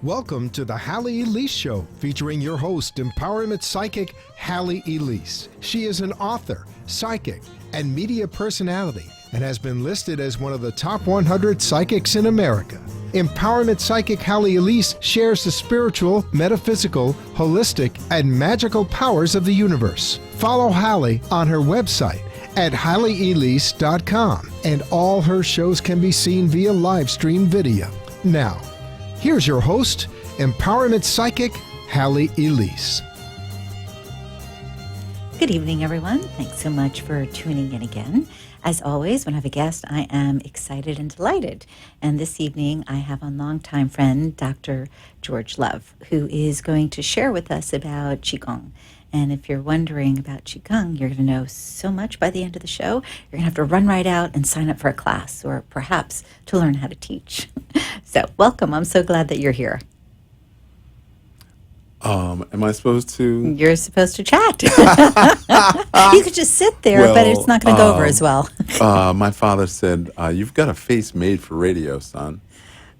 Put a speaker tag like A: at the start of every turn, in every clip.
A: Welcome to the Halley Elise Show, featuring your host, empowerment psychic Halley Elise. She is an author, psychic, and media personality, and has been listed as one of the top 100 psychics in America. Empowerment psychic Halley Elise shares the spiritual, metaphysical, holistic, and magical powers of the universe. Follow Halley on her website at HalleyElise.com, and all her shows can be seen via live stream video. Now, here's your host, empowerment psychic Halley Elise.
B: Good evening, everyone. Thanks so much for tuning in again. As always, when I have a guest, I am excited and delighted. And this evening, I have a longtime friend, Dr. George Love, who is going to share with us about Qigong. And if you're wondering about Qigong, you're going to know so much by the end of the show. You're going to have to run right out and sign up for a class, or perhaps to learn how to teach. So welcome. I'm so glad that you're here.
C: Am I supposed to?
B: You're supposed to chat. You could just sit there, but it's not going to go over as well.
C: My father said, you've got a face made for radio, son.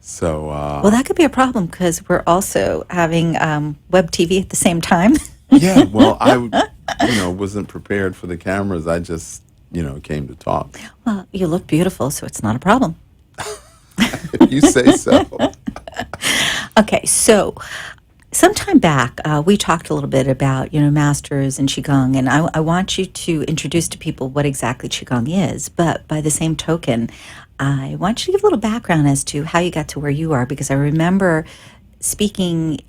C: So,
B: well, that could be a problem because we're also having web TV at the same time.
C: Yeah, well, I wasn't prepared for the cameras. I just, came to talk.
B: Well, you look beautiful, so it's not a problem.
C: If you say so.
B: Okay, so sometime back, we talked a little bit about, masters and Qigong, and I want you to introduce to people what exactly Qigong is. But by the same token, I want you to give a little background as to how you got to where you are, because I remember speaking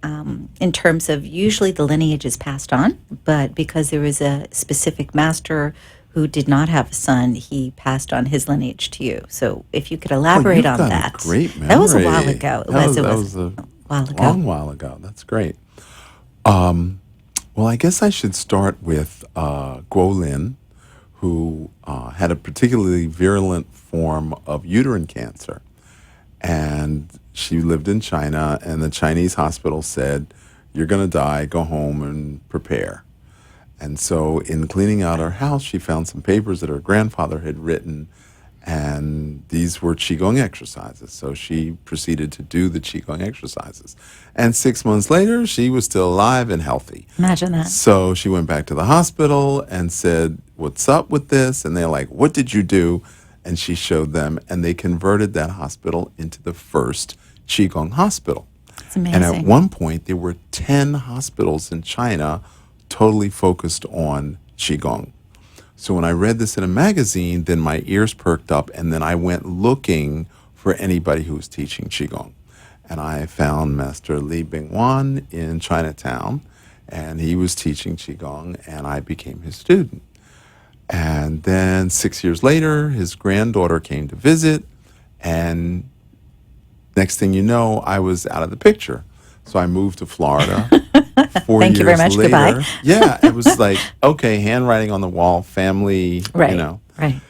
B: in terms of usually the lineage is passed on, but because there was a specific master who did not have a son, he passed on his lineage to you. So if you could elaborate on that.
C: Great memory.
B: That was a while ago.
C: That was a
B: while ago.
C: Long while ago. That's great. Well, I guess I should start with Guo Lin, who had a particularly virulent form of uterine cancer. And she lived in China, and the Chinese hospital said, you're going to die, go home and prepare. And so in cleaning out her house, she found some papers that her grandfather had written, and these were Qigong exercises. So she proceeded to do the Qigong exercises. And 6 months later, she was still alive and healthy.
B: Imagine that.
C: So she went back to the hospital and said, what's up with this? And they're like, what did you do? And she showed them, and they converted that hospital into the first Qigong hospital.
B: That's amazing.
C: And at one point, there were 10 hospitals in China totally focused on Qigong. So when I read this in a magazine, then my ears perked up, and then I went looking for anybody who was teaching Qigong. And I found Master Li Bingwan in Chinatown, and he was teaching Qigong, and I became his student. And then 6 years later, his granddaughter came to visit, and next thing you know, I was out of the picture. So I moved to Florida. 4
B: Thank you very much.
C: Later,
B: Goodbye.
C: Yeah, it was like, okay, handwriting on the wall, family,
B: Right. Right.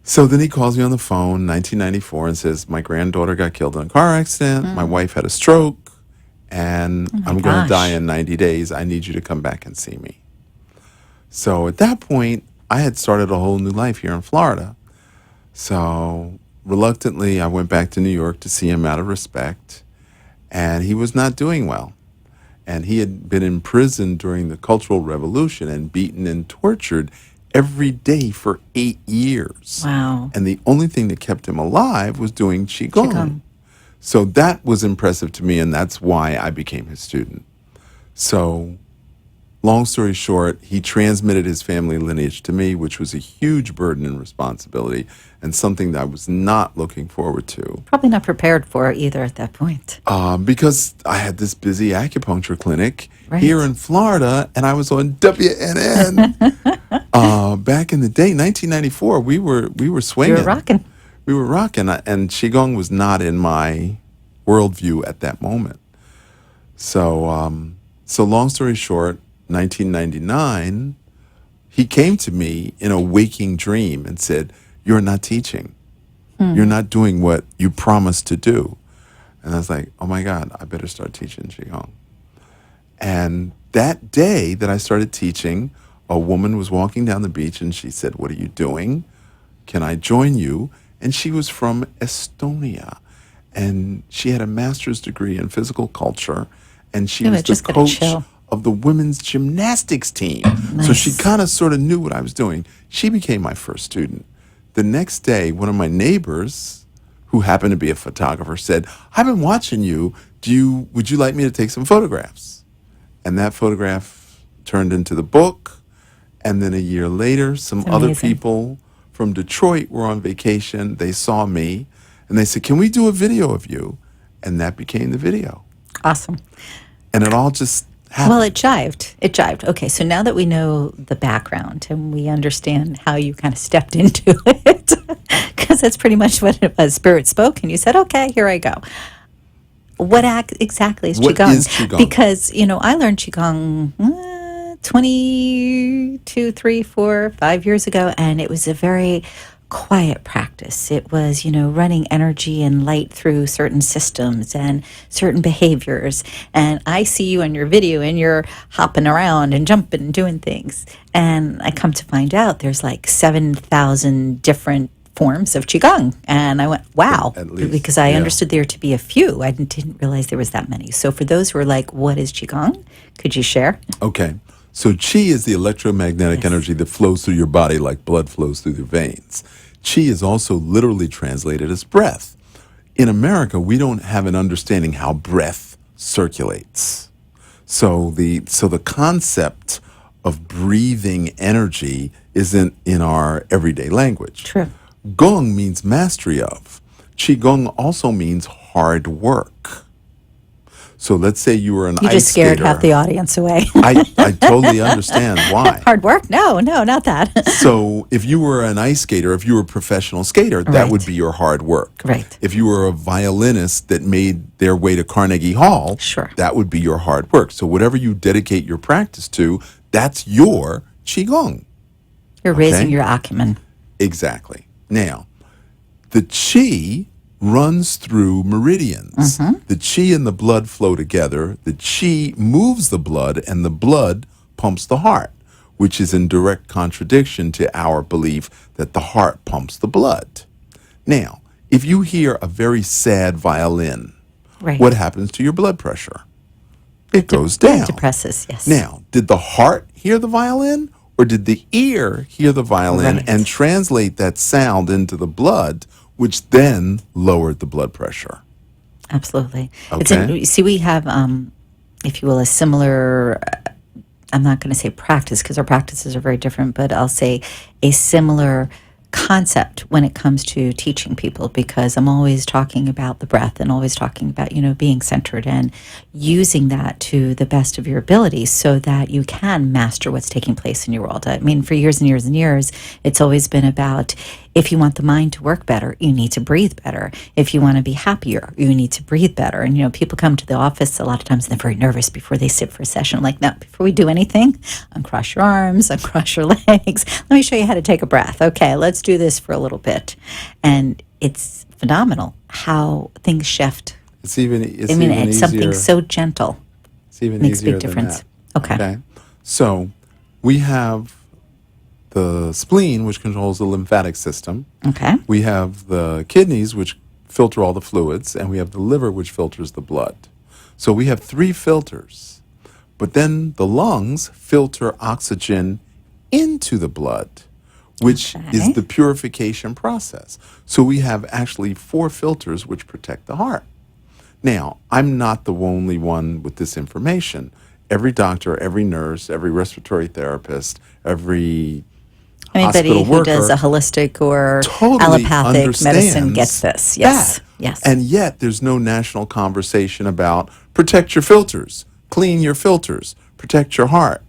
C: So then he calls me on the phone, 1994, and says, my granddaughter got killed in a car accident. My wife had a stroke, and I'm going to die in 90 days. I need you to come back and see me. So at that point, I had started a whole new life here in Florida. So reluctantly, I went back to New York to see him out of respect, and he was not doing well. And he had been imprisoned during the Cultural Revolution and beaten and tortured every day for 8 years.
B: Wow.
C: And the only thing that kept him alive was doing Qigong. So that was impressive to me, and that's why I became his student. So long story short, he transmitted his family lineage to me, which was a huge burden and responsibility, and something that I was not looking forward to.
B: Probably not prepared for either at that point.
C: Because I had this busy acupuncture clinic
B: Right.
C: here in Florida, and I was on WNN. Back in the day, 1994, we were swinging.
B: You were rocking.
C: We were rocking, and Qigong was not in my worldview at that moment. So, so long story short, 1999, he came to me in a waking dream and said, you're not teaching. You're not doing what you promised to do. And I was like, oh my God, I better start teaching Qigong. And that day that I started teaching, a woman was walking down the beach and she said, what are you doing? can I join you? And she was from Estonia. And she had a master's degree in physical culture. And she
B: Ooh,
C: was
B: I
C: the
B: just got a
C: coach
B: chill.
C: of the women's gymnastics team. So she
B: Nice.
C: kind of sort of knew what I was doing. She became my first student. The next day, one of my neighbors, who happened to be a photographer, said, I've been watching you. Would you like me to take some photographs? And that photograph turned into the book. And then a year later, some
B: It's
C: other
B: amazing.
C: people from Detroit were on vacation. They saw me and they said, can we do a video of you? And that became the video.
B: Awesome.
C: And it all just happened.
B: Well, it jived. It jived. Okay, so now that we know the background and we understand how you kind of stepped into it, because that's pretty much what it was. Spirit spoke, and you said, "Okay, here I go." What exactly is
C: What
B: qigong?
C: is qigong?
B: Because I learned qigong 22, 3, 4, 5 years ago, and it was a very quiet practice. It was, running energy and light through certain systems and certain behaviors. And I see you on your video and you're hopping around and jumping and doing things. And I come to find out there's like 7,000 different forms of qigong. And I went, wow,
C: At least,
B: because I
C: yeah.
B: understood there to be a few. I didn't realize there was that many. So for those who are like, what is qigong? Could you share?
C: Okay. So qi is the electromagnetic
B: Yes.
C: energy that flows through your body like blood flows through your veins. Qi is also literally translated as breath. In America, we don't have an understanding how breath circulates. So the concept of breathing energy isn't in our everyday language.
B: True.
C: Gong means mastery of. Qigong also means hard work. So let's say you were an
B: You
C: ice
B: just scared
C: skater.
B: half the audience away.
C: I totally understand why.
B: Hard work? No, not that.
C: So if you were an ice skater, if you were a professional skater, that
B: Right.
C: would be your hard work.
B: Right.
C: If you were a violinist that made their way to Carnegie Hall,
B: Sure.
C: that would be your hard work. So whatever you dedicate your practice to, that's your qigong.
B: You're raising
C: Okay.
B: your acumen.
C: Exactly. Now, the qi runs through meridians. The qi and the blood flow together. The qi moves the blood, and the blood pumps the heart, which is in direct contradiction to our belief that the heart pumps the blood. Now, if you hear a very sad violin,
B: Right.
C: what happens to your blood pressure? It goes
B: Yeah,
C: down.
B: it depresses, yes.
C: Now, did the heart hear the violin, or did the ear hear the violin
B: Right.
C: and translate that sound into the blood, which then lowered the blood pressure?
B: Absolutely.
C: Okay.
B: See, we have, if you will, a similar, I'm not going to say practice because our practices are very different, but I'll say a similar concept when it comes to teaching people, because I'm always talking about the breath and always talking about, being centered and using that to the best of your ability so that you can master what's taking place in your world. I mean, for years and years and years, it's always been about, if you want the mind to work better, you need to breathe better. If you want to be happier, you need to breathe better. And, people come to the office a lot of times and they're very nervous before they sit for a session. I'm like, no, before we do anything, uncross your arms, uncross your legs. Let me show you how to take a breath. Okay, let's do this for a little bit. And it's phenomenal how things shift.
C: It's even
B: It's something
C: easier.
B: so gentle.
C: It's even
B: makes a
C: easier
B: big
C: than
B: difference.
C: that.
B: Okay.
C: So we have the spleen, which controls the lymphatic system.
B: Okay.
C: We have the kidneys, which filter all the fluids, and we have the liver, which filters the blood. So we have 3 filters. But then the lungs filter oxygen into the blood, which
B: Okay.
C: is the purification process. So we have actually 4 filters which protect the heart. Now, I'm not the only one with this information. Every doctor, every nurse, every respiratory therapist, every
B: Anybody
C: hospital
B: who
C: worker
B: does a holistic or
C: totally
B: allopathic medicine
C: understands
B: gets this. Yes.
C: that.
B: Yes.
C: And yet there's no national conversation about protect your filters, clean your filters, protect your heart.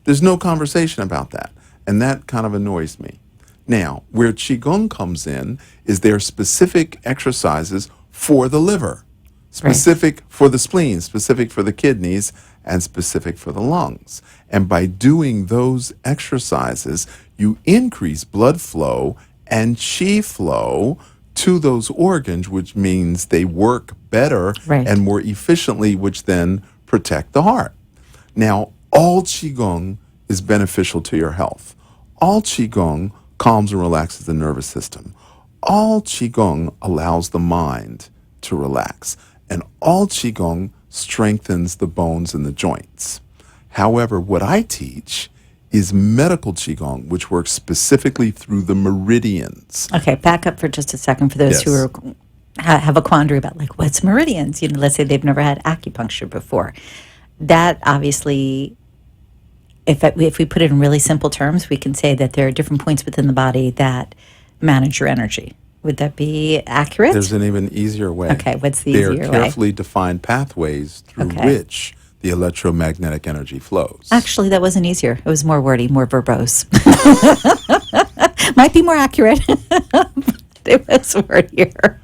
C: There's no conversation about that. And that kind of annoys me. Now, where Qigong comes in is there are specific exercises for the liver, specific for the spleen, specific for the kidneys, and specific for the lungs. And by doing those exercises, you increase blood flow and qi flow to those organs, which means they work better
B: Right.
C: and more efficiently, which then protect the heart. Now, all Qigong is beneficial to your health. All Qigong calms and relaxes the nervous system. All Qigong allows the mind to relax, and all Qigong strengthens the bones and the joints. However, what I teach is medical Qigong, which works specifically through the meridians.
B: Okay, back up for just a second for those
C: Yes.
B: who are, have a quandary about, like, what's meridians? You know, let's say they've never had acupuncture before. That obviously, if we put it in really simple terms, we can say that there are different points within the body that manage your energy. Would that be accurate?
C: There's an even easier way.
B: Okay, what's the
C: They
B: easier
C: are
B: way?
C: carefully defined pathways through
B: Okay.
C: which the electromagnetic energy flows.
B: Actually, that wasn't easier. It was more wordy, more verbose. Might be more accurate. It was wordier.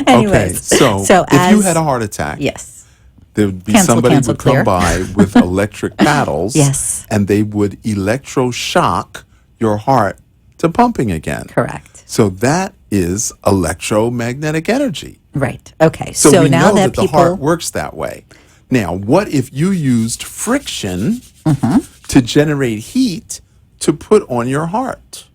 B: Anyways,
C: okay, so if you had a heart attack,
B: yes,
C: there would be
B: Cancel,
C: somebody
B: cancel,
C: would come
B: clear.
C: by with electric paddles,
B: Yes.
C: and they would electroshock your heart to pumping again.
B: correct.
C: So that is electromagnetic energy.
B: Right. Okay.
C: So we
B: now
C: know that
B: that
C: the heart
B: people,
C: works that way. Now, what if you used friction
B: Mm-hmm.
C: to generate heat to put on your heart,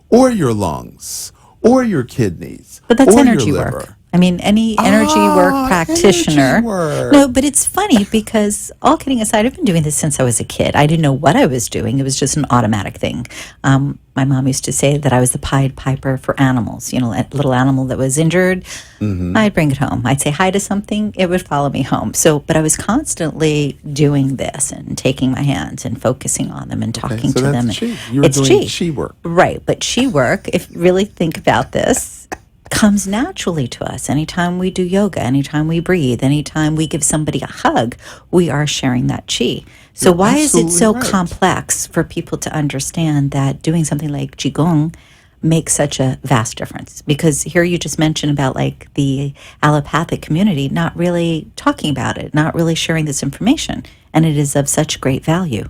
C: or your lungs, or your kidneys,
B: but that's
C: or
B: energy
C: your
B: work.
C: liver?
B: I mean, any energy work practitioner.
C: Energy work.
B: No, but it's funny because, all kidding aside, I've been doing this since I was a kid. I didn't know what I was doing. It was just an automatic thing. My mom used to say that I was the Pied Piper for animals. You know, a little animal that was injured, I'd bring it home. I'd say hi to something, it would follow me home. So, but I was constantly doing this and taking my hands and focusing on them and talking
C: so
B: to
C: that's
B: them.
C: chi. You were doing chi work.
B: Right, but chi work, if you really think about this, comes naturally to us. Anytime we do yoga, anytime we breathe, anytime we give somebody a hug, we are sharing that chi. So
C: You're
B: why is it so
C: absolutely right.
B: complex for people to understand that doing something like qigong makes such a vast difference? Because here you just mentioned about, like, the allopathic community not really talking about it, not really sharing this information, and it is of such great value.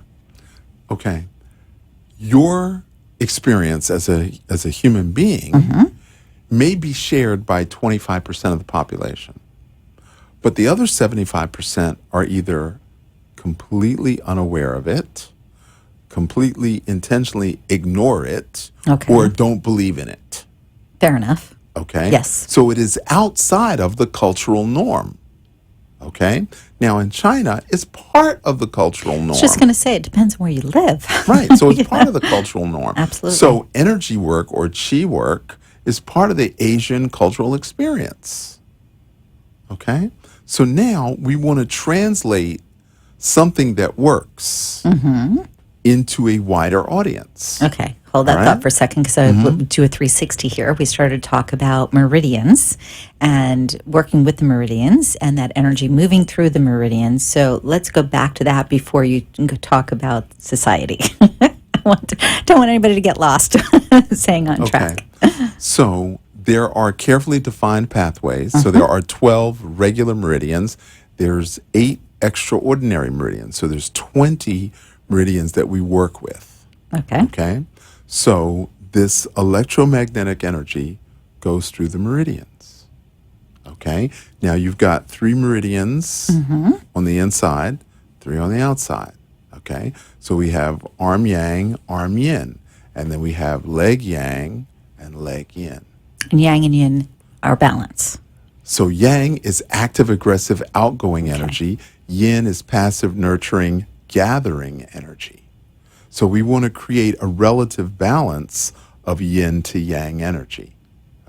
C: Okay. Your experience as a human being may be shared by 25% of the population. But the other 75% are either completely unaware of it, completely intentionally ignore it,
B: Okay.
C: or don't believe in it.
B: Fair enough.
C: Okay?
B: Yes.
C: So it is outside of the cultural norm. Okay? Now in China, it's part of the cultural norm.
B: I was just going to say, it depends on where you live.
C: Right. So it's part of the cultural norm.
B: Absolutely.
C: So energy work or chi work is part of the Asian cultural experience. Okay? So now we want to translate something that works into a wider audience.
B: Okay, hold that
C: All right.
B: thought for a second, because I would do a 360 here. We started to talk about meridians and working with the meridians and that energy moving through the meridians. So let's go back to that before you talk about society. Don't want anybody to get lost staying on track.
C: So there are carefully defined pathways. So there are 12 regular meridians. There's 8 extraordinary meridians. So there's 20 meridians that we work with.
B: Okay.
C: Okay? So this electromagnetic energy goes through the meridians. Okay? Now you've got 3 meridians on the inside, 3 on the outside. Okay? So we have arm yang, arm yin. And then we have leg yang and leg yin.
B: And yang and yin are balance.
C: So yang is active, aggressive, outgoing energy. Yin is passive, nurturing, gathering energy. So we want to create a relative balance of yin to yang energy.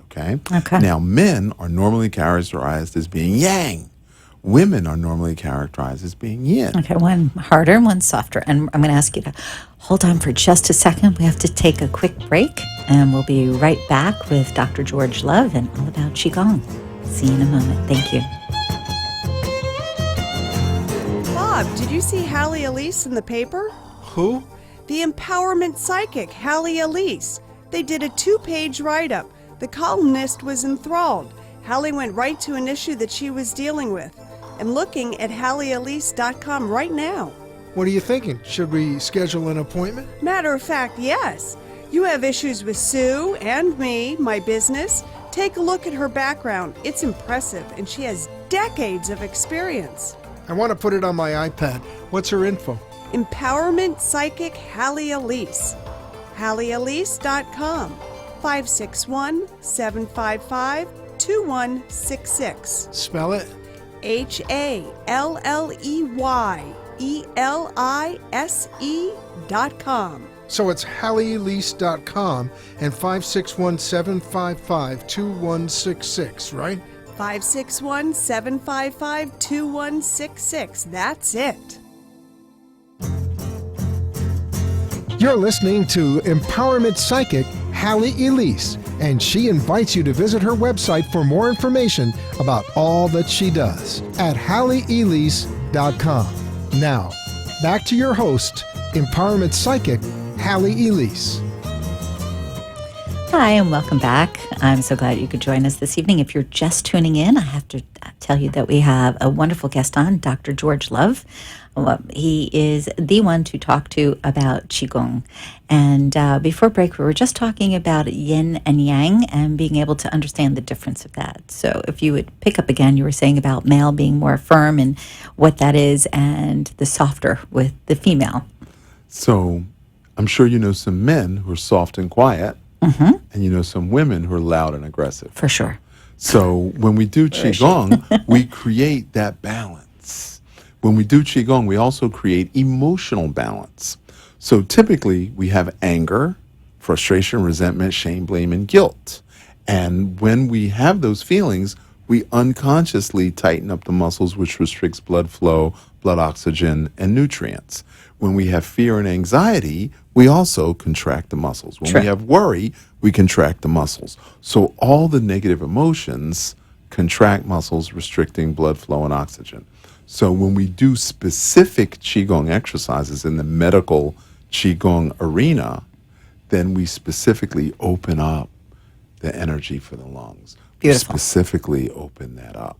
C: Okay?
B: Okay.
C: Now, men are normally characterized as being yang. Women are normally characterized as being yin.
B: Okay, one harder and one softer. And I'm going to ask you to hold on for just a second. We have to take a quick break, and we'll be right back with Dr. George Love and all about Qigong. See you in a moment. Thank you.
D: Bob, did you see Halley Elise in the paper?
A: Who?
D: The empowerment psychic, Halley Elise. They did a 2-page write-up. The columnist was enthralled. Halley went right to an issue that she was dealing with. I'm looking at HalleyElise.com right now.
A: What are you thinking? Should we schedule an appointment?
D: Matter of fact, yes. You have issues with Sue and me, my business. Take a look at her background. It's impressive, and she has decades of experience.
A: I want to put it on my iPad. What's her info?
D: Empowerment psychic Halley Elise. HalleyElise.com, 561-755-2166.
A: Spell it.
D: HalleyElise.com.
A: So it's HalleyElise.com and 561-755-2166, right?
D: 561-755-2166. That's it.
A: You're listening to Empowerment Psychic Halley Elise, and she invites you to visit her website for more information about all that she does at HalleyElise.com. Now, back to your host, Empowerment Psychic Halley Elise.
B: Hi, and welcome back. I'm so glad you could join us this evening. If you're just tuning in, I have to tell you that we have a wonderful guest on, Dr. George Love. He is the one to talk to about Qigong. And before break, we were just talking about yin and yang and being able to understand the difference of that. So if you would pick up again, you were saying about male being more firm and what that is, and the softer with the female.
C: So I'm sure you know some men who are soft and quiet, and you know some women who are loud and aggressive.
B: For sure.
C: So when we do Qigong, we create that balance. When we do Qigong, we also create emotional balance. So typically, we have anger, frustration, resentment, shame, blame, and guilt. And when we have those feelings, we unconsciously tighten up the muscles, which restricts blood flow, blood oxygen, and nutrients. When we have fear and anxiety, we also contract the muscles. When we have worry, we contract the muscles. So all the negative emotions contract muscles, restricting blood flow and oxygen. So when we do specific Qigong exercises in the medical Qigong arena, then we specifically open up the energy for the lungs.
B: Beautiful.
C: We specifically open that up.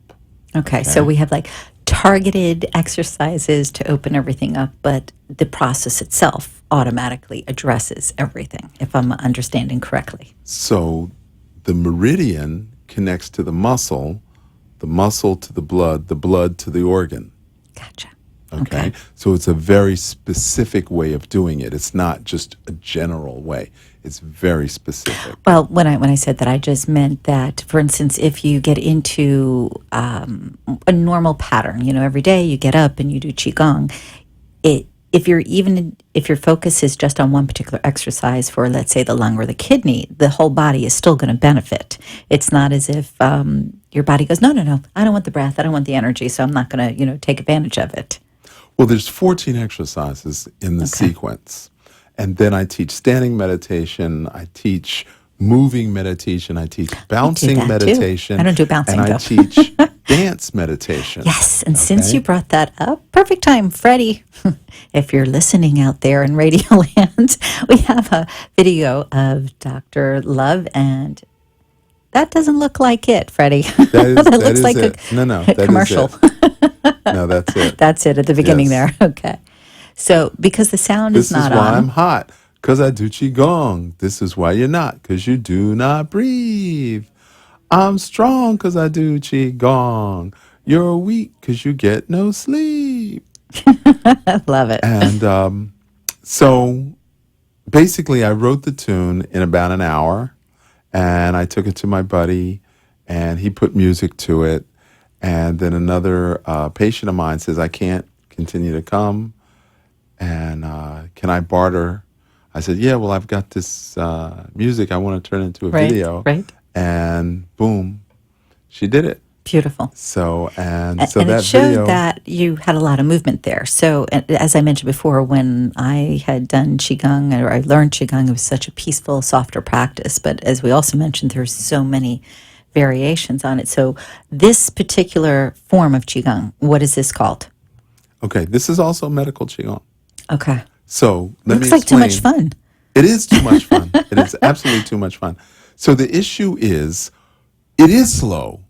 B: Okay, so we have like targeted exercises to open everything up, but the process itself automatically addresses everything, if I'm understanding correctly.
C: So the meridian connects to the muscle to the blood to the organ.
B: Gotcha.
C: Okay. So it's a very specific way of doing it. It's not just a general way. It's very specific.
B: Well, when I said that, I just meant that, for instance, if you get into a normal pattern, every day you get up and you do Qigong, if your focus is just on one particular exercise for, let's say, the lung or the kidney, the whole body is still going to benefit. It's not as if your body goes, no, I don't want the breath, I don't want the energy, so I'm not going to, take advantage of it.
C: Well, there's 14 exercises in the sequence. And then I teach standing meditation, I teach moving meditation, I teach bouncing meditation.
B: Too. I don't do bouncing,
C: and
B: though.
C: I teach dance meditation.
B: Yes, and since you brought that up, perfect time, Freddie. If you're listening out there in Radio Land, we have a video of Dr. Love, and that doesn't look like it, Freddie. That looks like
C: a
B: commercial.
C: Is it. No, that's it.
B: That's it at the beginning there. Okay. So because the sound is not on.
C: This is why I'm hot, because I do Qigong. This is why you're not, because you do not breathe. I'm strong because I do Qigong. You're weak because you get no sleep.
B: I love it.
C: And so basically I wrote the tune in about an hour, and I took it to my buddy, and he put music to it. And then another patient of mine says, I can't continue to come, and can I barter? I said, yeah, well, I've got this music I want to turn into a video.
B: Right.
C: And boom, she did it.
B: Beautiful.
C: So
B: and
C: that
B: it showed
C: video,
B: that you had a lot of movement there. So as I mentioned before, when I had done Qigong, or I learned Qigong, it was such a peaceful, softer practice. But as we also mentioned, there's so many variations on it. So this particular form of Qigong, what is this called?
C: Okay, this is also medical Qigong.
B: Okay.
C: So let me
B: Looks like too
C: explain.
B: much fun.
C: It is too much fun. It is absolutely too much fun. So the issue is, it is slow.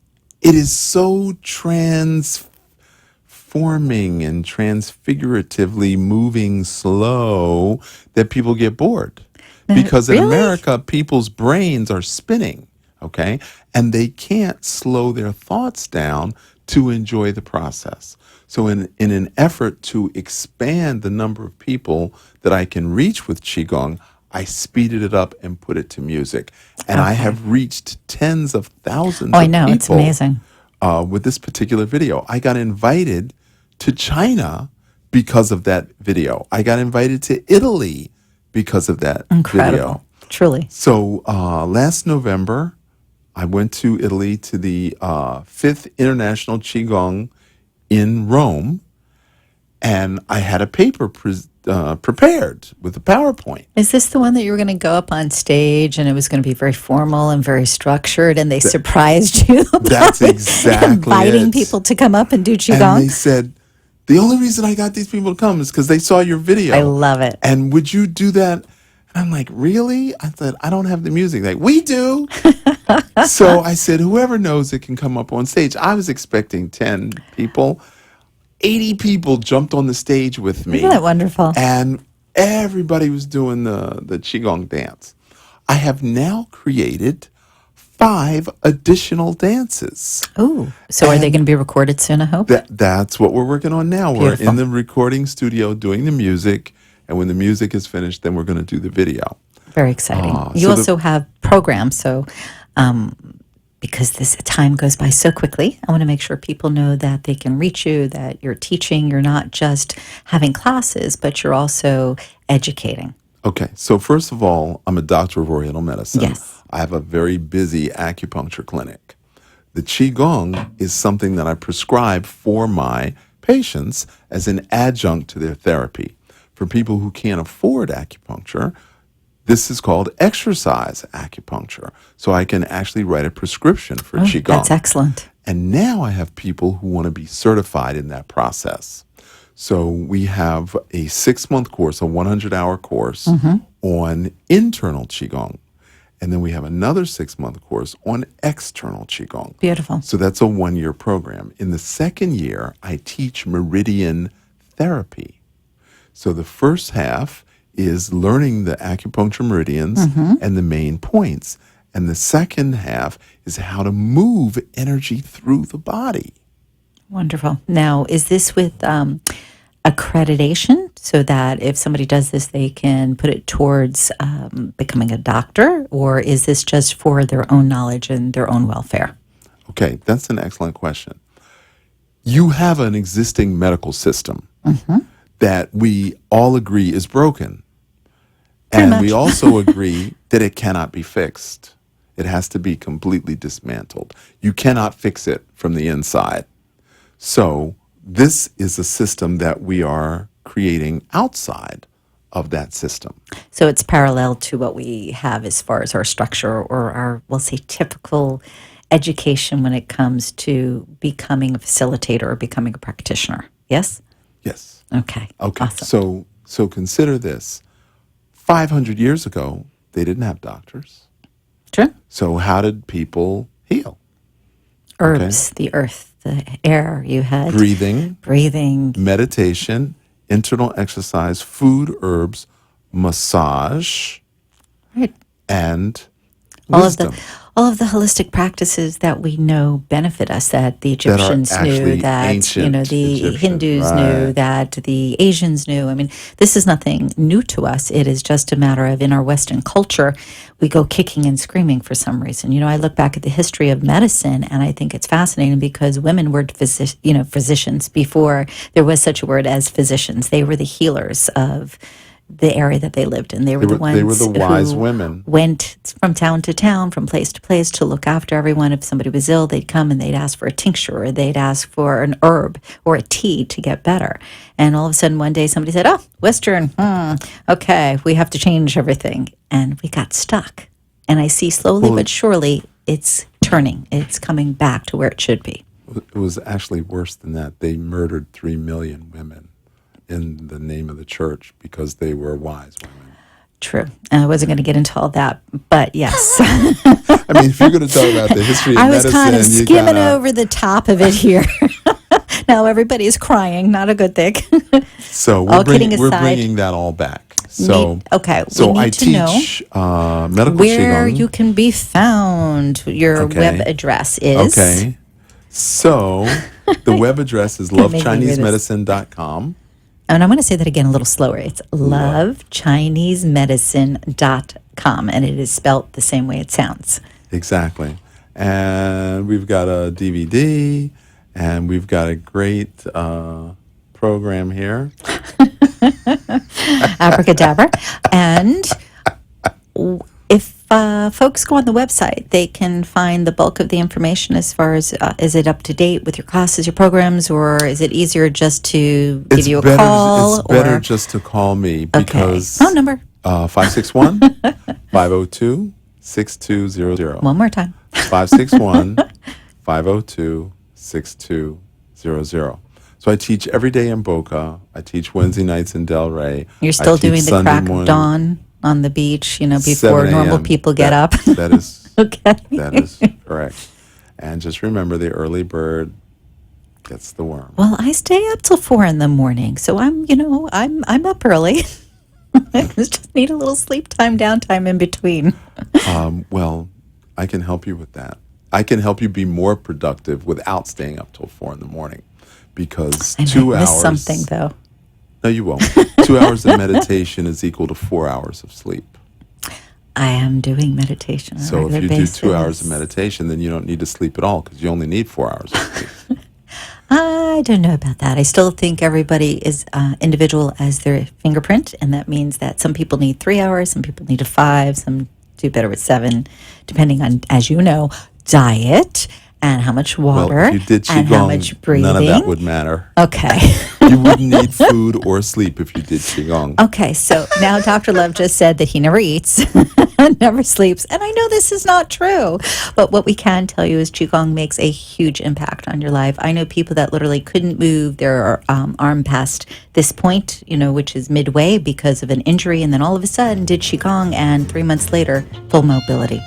C: It is so transforming and transfiguratively moving slow that people get bored. Because in America, people's brains are spinning, okay? And they can't slow their thoughts down to enjoy the process. So in an effort to expand the number of people that I can reach with Qigong, I speeded it up and put it to music. And I have reached tens of thousands
B: Oh, I
C: of
B: know.
C: people
B: It's amazing.
C: with this particular video. I got invited to China because of that video. I got invited to Italy because of that
B: Incredible.
C: video.
B: Truly.
C: So last November, I went to Italy to the 5th International Qigong in Rome, and I had a paper prepared with a PowerPoint.
B: Is this the one that you were going to go up on stage and it was going to be very formal and very structured and they surprised you?
C: That's exactly
B: inviting
C: it.
B: people to come up and do
C: And
B: Qigong?
C: they said, the only reason I got these people to come is because they saw your video.
B: I love it.
C: And would you do that? And I'm like, really? I said, I don't have the music. Like, we do. So I said, whoever knows it can come up on stage. I was expecting 10 people. 80 people jumped on the stage with me.
B: Isn't that wonderful?
C: And everybody was doing the Qigong dance. I have now created 5 additional dances.
B: Oh, so are they going to be recorded soon, I hope?
C: That's what we're working on now.
B: Beautiful.
C: We're in the recording studio doing the music. And when the music is finished, then we're going to do the video.
B: Very exciting. You
C: so
B: also have programs, so because this time goes by so quickly, I want to make sure people know that they can reach you, that you're teaching, you're not just having classes, but you're also educating.
C: Okay, so first of all, I'm a doctor of Oriental medicine.
B: Yes.
C: I have a very busy acupuncture clinic. The Qigong is something that I prescribe for my patients as an adjunct to their therapy. For people who can't afford acupuncture, this is called exercise acupuncture. So I can actually write a prescription for Qigong.
B: That's excellent.
C: And now I have people who want to be certified in that process. So we have a 6-month course, a 100-hour course on internal Qigong. And then we have another 6-month course on external Qigong.
B: Beautiful.
C: So that's a 1-year program. In the second year, I teach meridian therapy. So the first half is learning the acupuncture meridians and the main points. And the second half is how to move energy through the body.
B: Wonderful. Now, is this with accreditation so that if somebody does this, they can put it towards becoming a doctor? Or is this just for their own knowledge and their own welfare?
C: Okay, that's an excellent question. You have an existing medical system that we all agree is broken. And we also agree that it cannot be fixed. It has to be completely dismantled. You cannot fix it from the inside. So this is a system that we are creating outside of that system.
B: So it's parallel to what we have as far as our structure or our, we'll say, typical education when it comes to becoming a facilitator or becoming a practitioner. Yes?
C: Yes.
B: Okay.
C: Okay.
B: Awesome.
C: So consider this. 500 years ago, they didn't have doctors.
B: Sure.
C: So how did people heal?
B: Herbs, the earth, the air. You had
C: Breathing, meditation, internal exercise, food, herbs, massage,
B: right.
C: and
B: All
C: wisdom.
B: all of the holistic practices that we know benefit us, that the Egyptians knew,
C: actually
B: that
C: ancient
B: the
C: Egyptian,
B: Hindus knew,
C: right.
B: that the Asians knew. I mean, this is nothing new to us. It is just a matter of, in our Western culture, we go kicking and screaming for some reason. I look back at the history of medicine, and I think it's fascinating because women were physicians before there was such a word as physicians. They were the healers of the area that they lived in. They were the ones
C: They were the wise
B: who
C: women.
B: went from town to town, from place to place to look after everyone. If somebody was ill, they'd come and they'd ask for a tincture or they'd ask for an herb or a tea to get better. And all of a sudden one day somebody said, oh, Western, okay, we have to change everything. And we got stuck. And I see slowly but surely it's turning. It's coming back to where it should be.
C: It was actually worse than that. They murdered 3 million women in the name of the church because they were wise women.
B: True. I wasn't going to get into all that, but yes.
C: I mean, if you're going to talk about the history of
B: I was
C: medicine,
B: kind of
C: you
B: skimming
C: gotta,
B: over the top of it here. Now everybody's crying, not a good thing.
C: So
B: All
C: we're
B: kidding aside,
C: bringing that all back. So
B: we need
C: I
B: to know
C: teach medical
B: where
C: Qigong.
B: you can be found. Your web address is.
C: Okay. So the web address is
B: Gonna make me read this.
C: lovechinesemedicine.com.
B: And I'm going to say that again a little slower. It's lovechinesemedicine.com, and it is spelt the same way it sounds.
C: Exactly. And we've got a DVD, and we've got a great program here.
B: Abracadabra. And if folks go on the website, they can find the bulk of the information as far as, is it up to date with your classes, your programs, or is it easier just to give you a call?
C: It's better just to call me because...
B: Phone number.
C: 561-502-6200.
B: One more time.
C: 561-502-6200. So I teach every day in Boca. I teach Wednesday nights in Delray.
B: You're still doing the
C: Sunday
B: crack
C: morning,
B: of dawn on the beach, before
C: 7
B: normal
C: a.m.
B: people get up.
C: That is
B: Okay.
C: That is correct. And just remember, the early bird gets the worm.
B: Well, I stay up till 4 in the morning, so I'm up early. I just need a little sleep time, downtime in between.
C: Well, I can help you with that. I can help you be more productive without staying up till 4 in the morning, because
B: I
C: 2
B: might miss
C: hours.
B: something though.
C: No, you won't. 2 hours of meditation is equal to 4 hours of sleep.
B: I am doing meditation on a
C: So if
B: regular
C: you
B: basis.
C: do 2 hours of meditation, then you don't need to sleep at all, because you only need 4 hours of sleep.
B: I don't know about that. I still think everybody is individual as their fingerprint, and that means that some people need 3 hours, some people need 5, some do better with 7, depending on, as you know, diet and how much water
C: Well, if you did
B: and how much
C: Qigong,
B: breathing.
C: none of that would matter.
B: Okay.
C: You wouldn't need food or sleep if you did Qigong.
B: Okay, so now Dr. Love just said that he never eats, never sleeps, and I know this is not true, but what we can tell you is Qigong makes a huge impact on your life. I know people that literally couldn't move their arm past this point, which is midway because of an injury, and then all of a sudden did Qigong, and 3 months later, full mobility.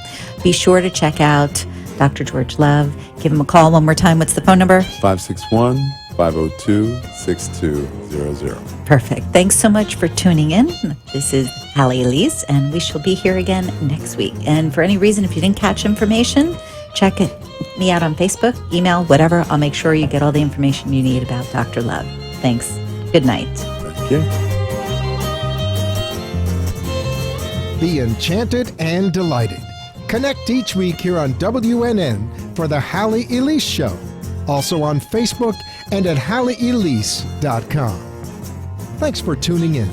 B: Be sure to check out Dr. George Love. Give him a call one more time. What's the phone number?
C: 561-502-6200.
B: Perfect. Thanks so much for tuning in. This is Halley Elise, and we shall be here again next week. And for any reason, if you didn't catch information, check me out on Facebook, email, whatever. I'll make sure you get all the information you need about Dr. Love. Thanks. Good night.
C: Thank you.
A: Be enchanted and delighted. Connect each week here on WNN for the Halley Elise Show. Also on Facebook and at HalleyElise.com. Thanks for tuning in.